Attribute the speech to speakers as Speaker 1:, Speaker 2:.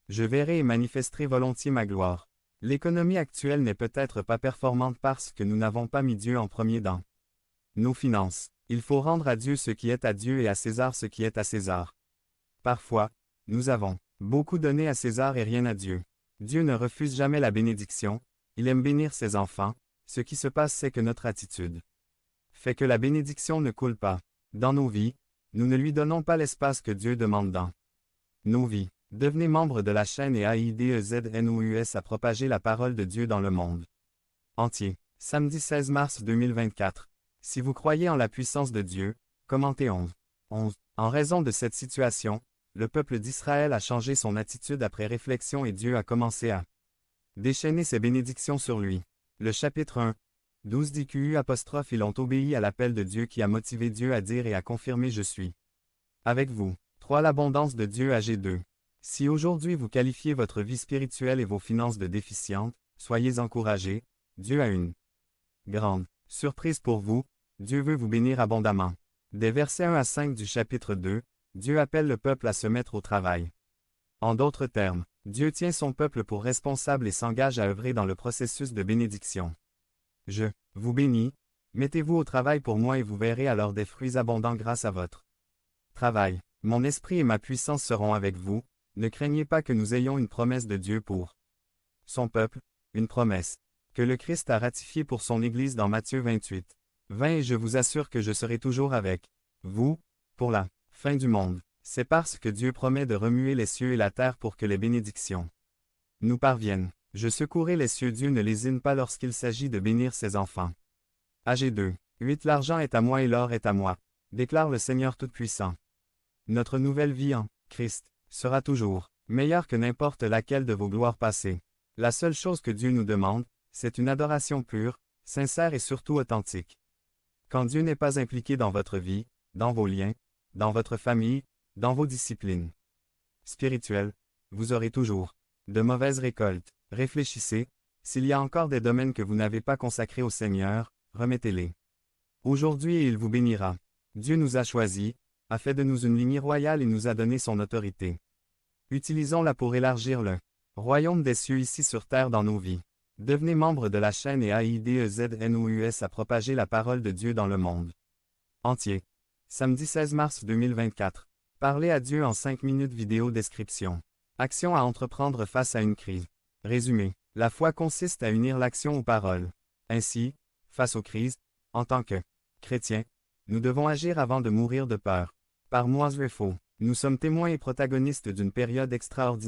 Speaker 1: Je verrai et manifesterai volontiers ma gloire. L'économie actuelle n'est peut-être pas performante parce que nous n'avons pas mis Dieu en premier dans nos finances. Il faut rendre à Dieu ce qui est à Dieu et à César ce qui est à César. Parfois, nous avons beaucoup donné à César et rien à Dieu. Dieu ne refuse jamais la bénédiction, il aime bénir ses enfants, ce qui se passe c'est que notre attitude fait que la bénédiction ne coule pas. Dans nos vies, nous ne lui donnons pas l'espace que Dieu demande dans nos vies. Devenez membre de la chaîne et AIDEZNOUS à propager la parole de Dieu dans le monde entier. Samedi 16 mars 2024. Si vous croyez en la puissance de Dieu, commentez 11. En raison de cette situation, le peuple d'Israël a changé son attitude après réflexion et Dieu a commencé à déchaîner ses bénédictions sur lui. Le chapitre 1. 12 DQU apostrophe ils ont obéi à l'appel de Dieu qui a motivé Dieu à dire et à confirmer je suis avec vous. 3 L'abondance de Dieu AG2. Si aujourd'hui vous qualifiez votre vie spirituelle et vos finances de déficientes, soyez encouragés, Dieu a une grande surprise pour vous, Dieu veut vous bénir abondamment. Des versets 1 à 5 du chapitre 2, Dieu appelle le peuple à se mettre au travail. En d'autres termes, Dieu tient son peuple pour responsable et s'engage à œuvrer dans le processus de bénédiction. Je vous bénis, mettez-vous au travail pour moi et vous verrez alors des fruits abondants grâce à votre travail. Mon esprit et ma puissance seront avec vous, ne craignez pas que nous ayons une promesse de Dieu pour son peuple, une promesse que le Christ a ratifiée pour son Église dans Matthieu 28. 20 Et je vous assure que je serai toujours avec vous, pour la fin du monde. C'est parce que Dieu promet de remuer les cieux et la terre pour que les bénédictions nous parviennent. Je secouerai les cieux, Dieu ne lésine pas lorsqu'il s'agit de bénir ses enfants. AG2. 8 L'argent est à moi et l'or est à moi, déclare le Seigneur Tout-Puissant. Notre nouvelle vie en Christ sera toujours meilleure que n'importe laquelle de vos gloires passées. La seule chose que Dieu nous demande, c'est une adoration pure, sincère et surtout authentique. Quand Dieu n'est pas impliqué dans votre vie, dans vos liens, dans votre famille, dans vos disciplines spirituelles, vous aurez toujours de mauvaises récoltes. Réfléchissez, s'il y a encore des domaines que vous n'avez pas consacrés au Seigneur, remettez-les aujourd'hui et il vous bénira. Dieu nous a choisis, a fait de nous une lignée royale et nous a donné son autorité. Utilisons-la pour élargir le royaume des cieux ici sur terre dans nos vies. Devenez membre de la chaîne et AIDEZNOUS à propager la parole de Dieu dans le monde entier. Samedi 16 mars 2024. Parlez à Dieu en 5 minutes vidéo description. Action à entreprendre face à une crise. Résumé. La foi consiste à unir l'action aux paroles. Ainsi, face aux crises, en tant que chrétiens, nous devons agir avant de mourir de peur. Par Moise Faux. Nous sommes témoins et protagonistes d'une période extraordinaire.